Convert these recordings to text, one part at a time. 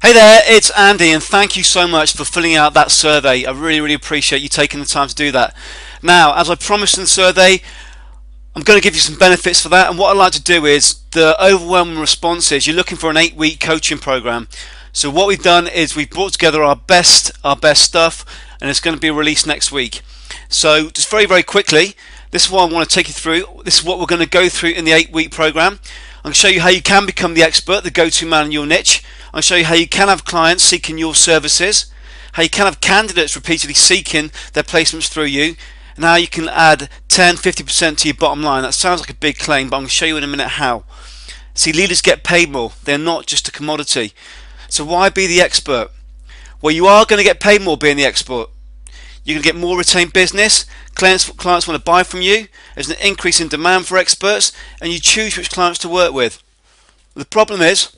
Hey there, it's Andy, and thank you so much for filling out that survey. I really appreciate you taking the time to do that. Now, as I promised in the survey, I'm going to give you some benefits for that, and what I'd like to do is, the overwhelming response is you're looking for an 8-week coaching program. So what we've done is we've brought together our best stuff, and it's going to be released next week. So just very quickly, this is what I want to take you through. This is what we're going to go through in the 8-week program. I'm going to show you how you can become the expert, the go-to man in your niche. I'm going to show you how you can have clients seeking your services, how you can have candidates repeatedly seeking their placements through you, and how you can add 10-50% to your bottom line. That sounds like a big claim, but I'm going to show you in a minute how. See, leaders get paid more. They're not just a commodity. So why be the expert? Well, you are going to get paid more being the expert. You're going to get more retained business. Clients want to buy from you. There's an increase in demand for experts, and you choose which clients to work with. The problem is,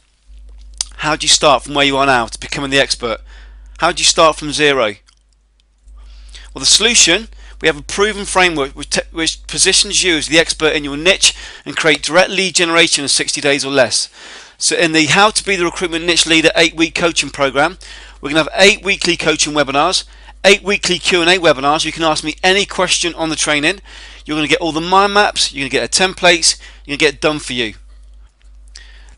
how do you start from where you are now to becoming the expert? How do you start from zero? Well, the solution, we have a proven framework which positions you as the expert in your niche and create direct lead generation in 60 days or less. So in the How to Be the Recruitment Niche Leader 8-week coaching program, we're going to have 8 weekly coaching webinars, 8 weekly Q&A webinars. You can ask me any question on the training. You're going to get all the mind maps, you're going to get the templates, you're going to get it done for you.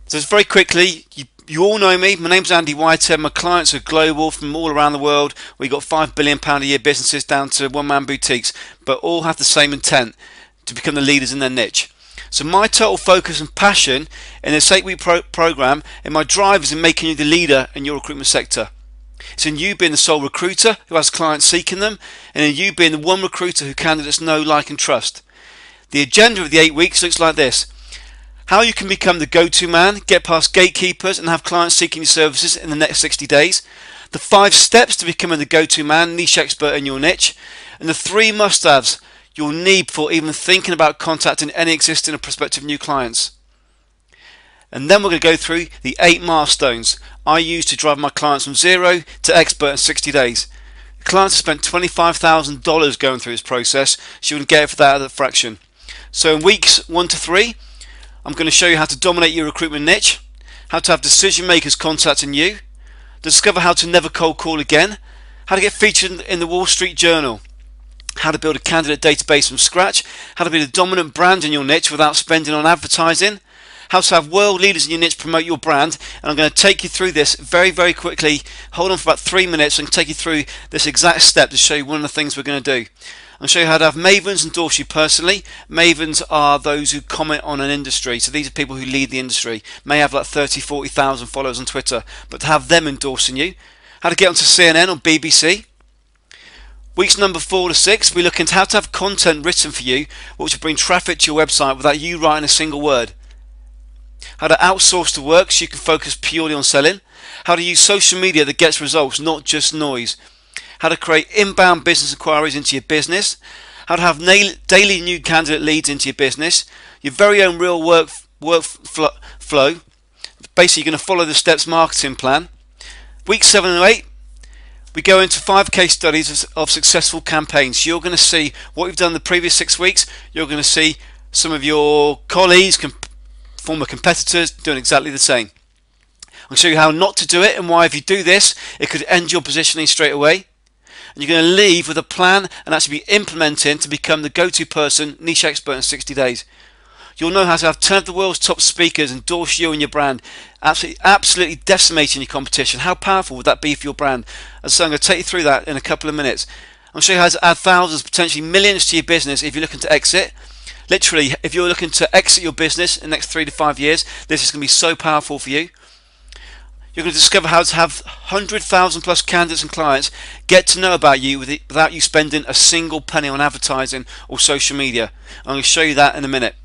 So just very quickly, you all know me. My name's Andy Whitehead. My clients are global from all around the world. We've got £5 billion a year businesses down to one-man boutiques, but all have the same intent, to become the leaders in their niche. So my total focus and passion in this 8-week program, and my drive is in making you the leader in your recruitment sector. It's in you being the sole recruiter who has clients seeking them, and in you being the one recruiter who candidates know, like and trust. The agenda of the 8 weeks looks like this: how you can become the go-to man, get past gatekeepers and have clients seeking your services in the next 60 days, the 5 steps to becoming the go-to man, niche expert in your niche, and the 3 must-haves you'll need before even thinking about contacting any existing or prospective new clients. And then we're going to go through the 8 milestones I use to drive my clients from zero to expert in 60 days. Clients have spent $25,000 going through this process, so you can get it for that at a fraction. So in weeks 1 to 3, I'm going to show you how to dominate your recruitment niche, how to have decision makers contacting you, discover how to never cold call again, how to get featured in the Wall Street Journal, how to build a candidate database from scratch, how to be the dominant brand in your niche without spending on advertising, how to have world leaders in your niche promote your brand. And I'm going to take you through this very quickly. Hold on for about 3 minutes and take you through this exact step to show you one of the things we're going to do. I'll show you how to have Mavens endorse you personally. Mavens are those who comment on an industry. So these are people who lead the industry. May have like 30-40,000 followers on Twitter, but to have them endorsing you. How to get onto CNN or BBC. Weeks number 4 to 6, we look into how to have content written for you which will bring traffic to your website without you writing a single word. How to outsource the work so you can focus purely on selling. How to use social media that gets results, not just noise. How to create inbound business inquiries into your business, how to have daily new candidate leads into your business, your very own real flow. Basically, you're going to follow the steps marketing plan. Week 7 and 8, we go into 5 case studies of successful campaigns. You're going to see what you've done the previous 6 weeks. You're going to see some of your colleagues, former competitors, doing exactly the same. I'll show you how not to do it and why if you do this, it could end your positioning straight away. And you're going to leave with a plan and actually be implementing to become the go-to person, niche expert in 60 days. You'll know how to have 10 of the world's top speakers endorse you and your brand, absolutely decimating your competition. How powerful would that be for your brand? As I say, I'm going to take you through that in a couple of minutes. I'll show you how to add thousands, potentially millions to your business if you're looking to exit. Literally, if you're looking to exit your business in the next 3 to 5 years, this is going to be so powerful for you. You're going to discover how to have 100,000 plus candidates and clients get to know about you without you spending a single penny on advertising or social media. I'm going to show you that in a minute.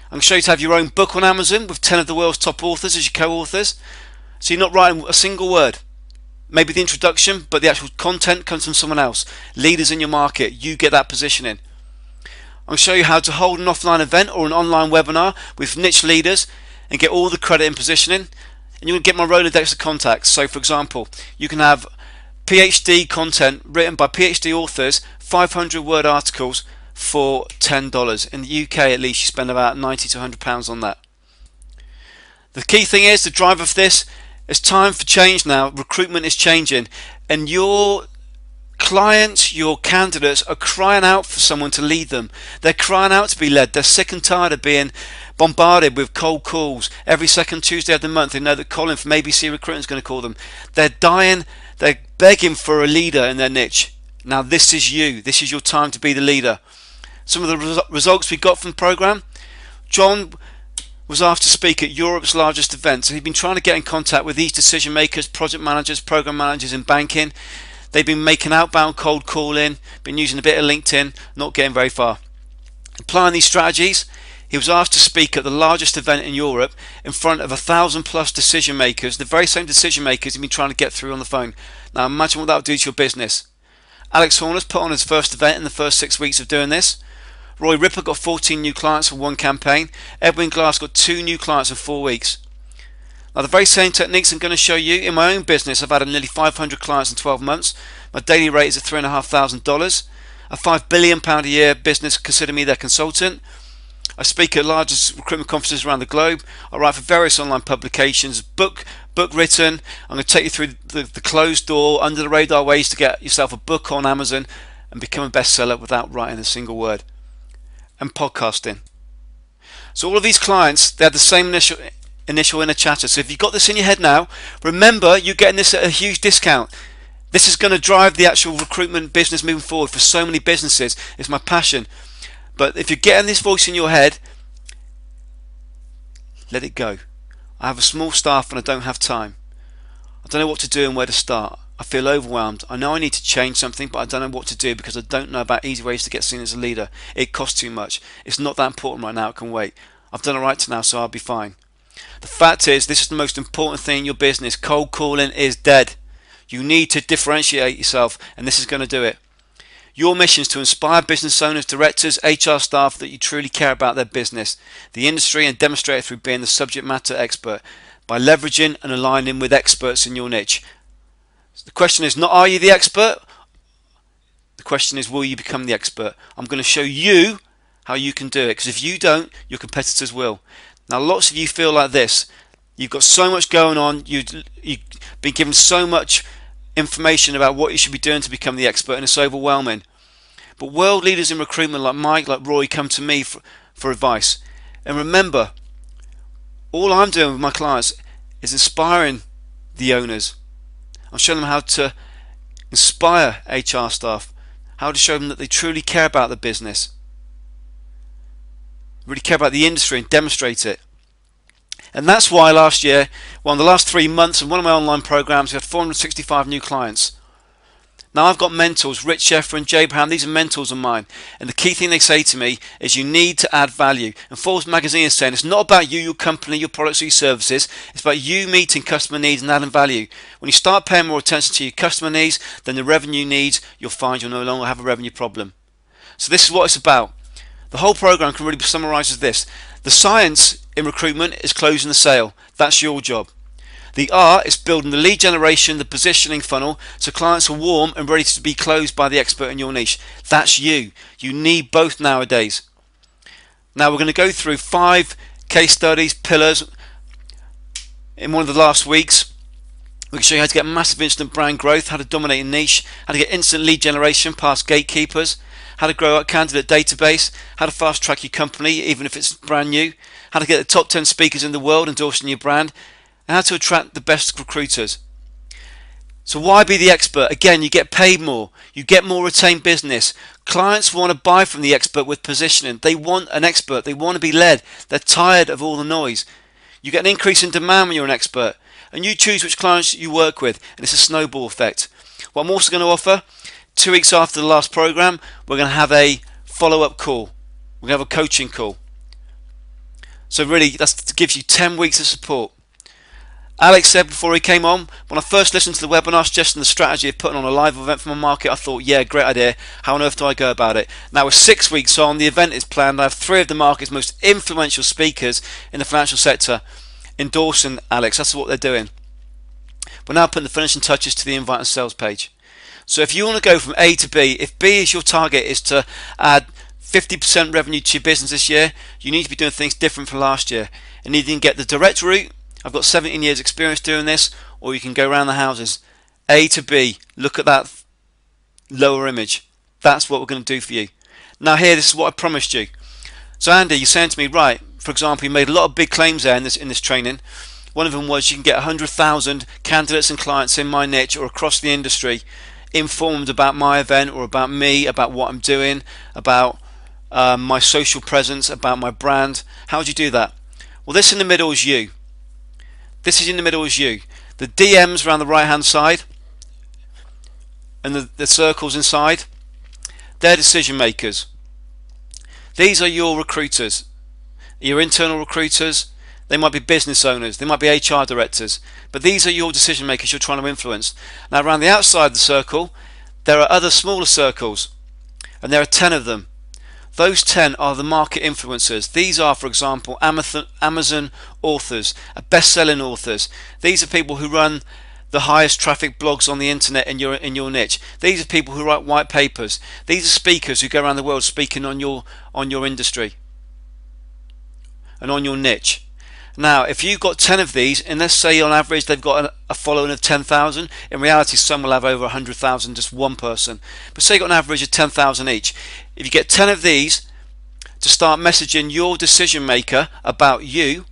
I'm going to show you to have your own book on Amazon with 10 of the world's top authors as your co-authors. So you're not writing a single word. Maybe the introduction, but the actual content comes from someone else. Leaders in your market, you get that positioning. I'm going to show you how to hold an offline event or an online webinar with niche leaders and get all the credit in positioning. And you're going to get my Rolodex of contacts. So for example, you can have PhD content written by PhD authors, 500 word articles for $10. In the UK at least you spend about £90 to £100 on that. The key thing is, the driver for this It's time for change now. Recruitment is changing, and your clients, your candidates are crying out for someone to lead them. They're crying out to be led. They're sick and tired of being bombarded with cold calls every second Tuesday of the month. They know that Colin from ABC Recruitment is going to call them. They're dying. They're begging for a leader in their niche. Now this is you. This is your time to be the leader. Some of the results we got from the program: John was asked to speak at Europe's largest event. So he'd been trying to get in contact with these decision makers, project managers, program managers in banking. They've been making outbound cold calling, been using a bit of LinkedIn, not getting very far. Applying these strategies, he was asked to speak at the largest event in Europe in front of 1,000+ decision makers, the very same decision makers he'd been trying to get through on the phone. Now imagine what that would do to your business. Alex Horner's put on his first event in the first 6 weeks of doing this. Roy Ripper got 14 new clients for one campaign. Edwin Glass got 2 new clients in 4 weeks. Now the very same techniques I'm going to show you in my own business. I've added nearly 500 clients in 12 months. My daily rate is at $3,500. A £5 billion a year business consider me their consultant. I speak at largest recruitment conferences around the globe. I write for various online publications, book written. I'm going to take you through the closed door, under the radar ways to get yourself a book on Amazon and become a bestseller without writing a single word. And podcasting. So all of these clients, they had the same initial inner chatter. So if you've got this in your head now, remember you're getting this at a huge discount. This is going to drive the actual recruitment business moving forward for so many businesses. It's my passion. But if you're getting this voice in your head, let it go. I have a small staff and I don't have time. I don't know what to do and where to start. I feel overwhelmed. I know I need to change something, but I don't know what to do because I don't know about easy ways to get seen as a leader. It costs too much. It's not that important right now. It can wait. I've done it right to now, so I'll be fine. The fact is, this is the most important thing in your business. Cold calling is dead. You need to differentiate yourself, and this is going to do it. Your mission is to inspire business owners, directors, HR staff that you truly care about their business, the industry, and demonstrate it through being the subject matter expert by leveraging and aligning with experts in your niche. So the question is not are you the expert? The question is will you become the expert? I'm going to show you how you can do it, because if you don't, your competitors will. Now lots of you feel like this. You've got so much going on. You've been given so much information about what you should be doing to become the expert, and it's overwhelming. But world leaders in recruitment like Mike, like Roy, come to me for advice. And remember, all I'm doing with my clients is inspiring the owners. I'm showing them how to inspire HR staff, how to show them that they truly care about the business, really care about the industry, and demonstrate it. And that's why last year, well, in the last 3 months in one of my online programs, we had 465 new clients. Now I've got mentors, Rich Sheffer and Jay Brown. These are mentors of mine, and the key thing they say to me is you need to add value. And Forbes magazine is saying it's not about you, your company, your products or your services. It's about you meeting customer needs and adding value. When you start paying more attention to your customer needs than the revenue needs, you'll find you'll no longer have a revenue problem. So this is what it's about. The whole program can really be summarized as this: the science in recruitment is closing the sale. That's your job. The art is building the lead generation, the positioning funnel, so clients are warm and ready to be closed by the expert in your niche. That's you. You need both nowadays. Now we're going to go through 5 case studies, pillars in one of the last weeks. We can show you how to get massive instant brand growth, how to dominate a niche, how to get instant lead generation past gatekeepers, how to grow a candidate database, how to fast track your company even if it's brand new, how to get the top 10 speakers in the world endorsing your brand, and how to attract the best recruiters. So why be the expert? Again, you get paid more, you get more retained business. Clients want to buy from the expert with positioning. They want an expert, they want to be led, they're tired of all the noise. You get an increase in demand when you're an expert, and you choose which clients you work with, and it's a snowball effect. What I'm also going to offer, 2 weeks after the last program, we're going to have a follow-up call. We're going to have a coaching call. So really, that gives you 10 weeks of support. Alex said before he came on, when I first listened to the webinar suggesting the strategy of putting on a live event for my market, I thought, yeah, great idea. How on earth do I go about it? Now we're 6 weeks on, the event is planned. I have 3 of the market's most influential speakers in the financial sector endorsing Alex. That's what they're doing. We're now putting the finishing touches to the invite and sales page. So if you want to go from A to B, if B is your target is to add 50% revenue to your business this year, you need to be doing things different from last year. And you can get the direct route I've got 17 years experience doing this, or you can go around the houses. A to B, look at that lower image. That's what we're going to do for you. Now here, this is what I promised you. So Andy, you're saying to me, right, for example, you made a lot of big claims there in this training. One of them was you can get 100,000 candidates and clients in my niche or across the industry informed about my event or about me, about what I'm doing, about my social presence, about my brand. How would you do that? Well, this in the middle is you. This is in the middle is you. The DMs around the right hand side and the circles inside, they're decision makers. These are your recruiters, your internal recruiters. They might be business owners, they might be HR directors, but these are your decision makers you're trying to influence. Now around the outside of the circle, there are other smaller circles, and there are 10 of them. Those 10 are the market influencers. These are, for example, Amazon authors, best-selling authors. These are people who run the highest traffic blogs on the internet in your niche. These are people who write white papers. These are speakers who go around the world speaking on your industry and on your niche. Now, if you've got 10 of these, and let's say on average they've got a following of 10,000, in reality some will have over 100,000, just one person. But say you've got an average of 10,000 each. If you get 10 of these to start messaging your decision maker about you,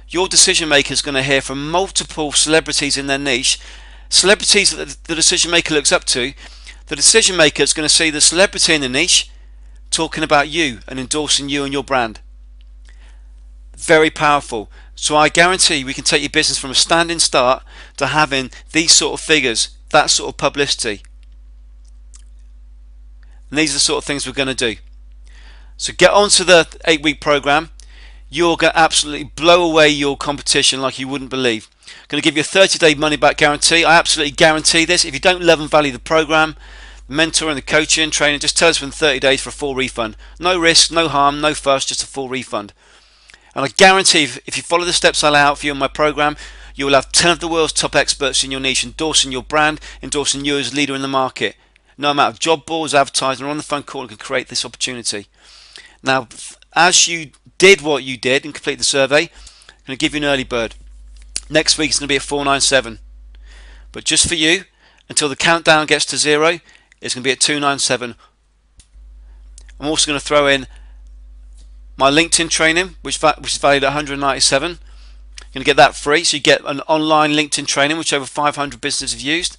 your decision maker is going to hear from multiple celebrities in their niche, celebrities that the decision maker looks up to. The decision maker is going to see the celebrity in the niche talking about you and endorsing you and your brand. Very powerful. So I guarantee we can take your business from a standing start to having these sort of figures, that sort of publicity. And these are the sort of things we're going to do. So get onto the 8-week program. You're going to absolutely blow away your competition like you wouldn't believe. I'm going to give you a 30-day money-back guarantee. I absolutely guarantee this. If you don't love and value the program, the mentor and the coaching, training, just tell us within 30 days for a full refund. No risk, no harm, no fuss, just a full refund. And I guarantee if you follow the steps I lay out for you in my program, you will have 10 of the world's top experts in your niche endorsing your brand, endorsing you as a leader in the market. No amount of job boards, advertising, or on the phone call can create this opportunity. Now, as you did what you did and complete the survey, I'm going to give you an early bird. Next week it's going to be at $497. But just for you, until the countdown gets to 0, it's going to be at $297. I'm also going to throw in my LinkedIn training, which is valued at $197. You're going to get that free, so you get an online LinkedIn training, which over 500 businesses have used.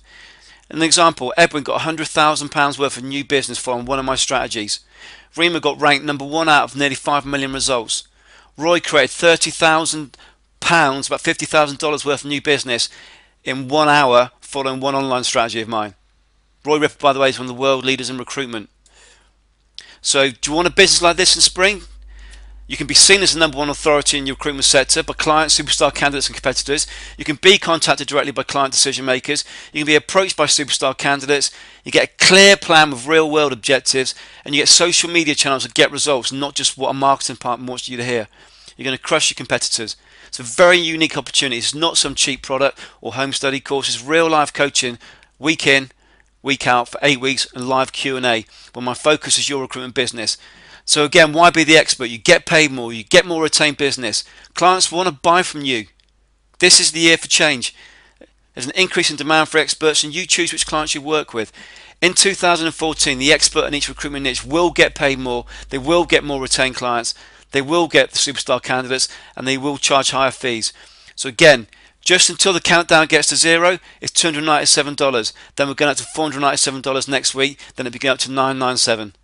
An example, Edwin got £100,000 worth of new business following one of my strategies. Rima got ranked number 1 out of nearly 5 million results. Roy created £30,000, about $50,000 worth of new business in 1 hour following one online strategy of mine. Roy Ripper, by the way, is one of the world leaders in recruitment. So do you want a business like this in spring? You can be seen as the number 1 authority in your recruitment sector by clients, superstar candidates and competitors. You can be contacted directly by client decision makers. You can be approached by superstar candidates. You get a clear plan with real world objectives, and you get social media channels that get results, not just what a marketing department wants you to hear. You're going to crush your competitors. It's a very unique opportunity. It's not some cheap product or home study course. It's real life coaching, week in, week out for 8 weeks, and live Q&A, where my focus is your recruitment business. So again, why be the expert? You get paid more, you get more retained business. Clients want to buy from you. This is the year for change. There's an increase in demand for experts, and you choose which clients you work with. In 2014, the expert in each recruitment niche will get paid more, they will get more retained clients, they will get the superstar candidates, and they will charge higher fees. So again, just until the countdown gets to 0, it's $297. Then we're going up to $497 next week, then it'll be going up to $997.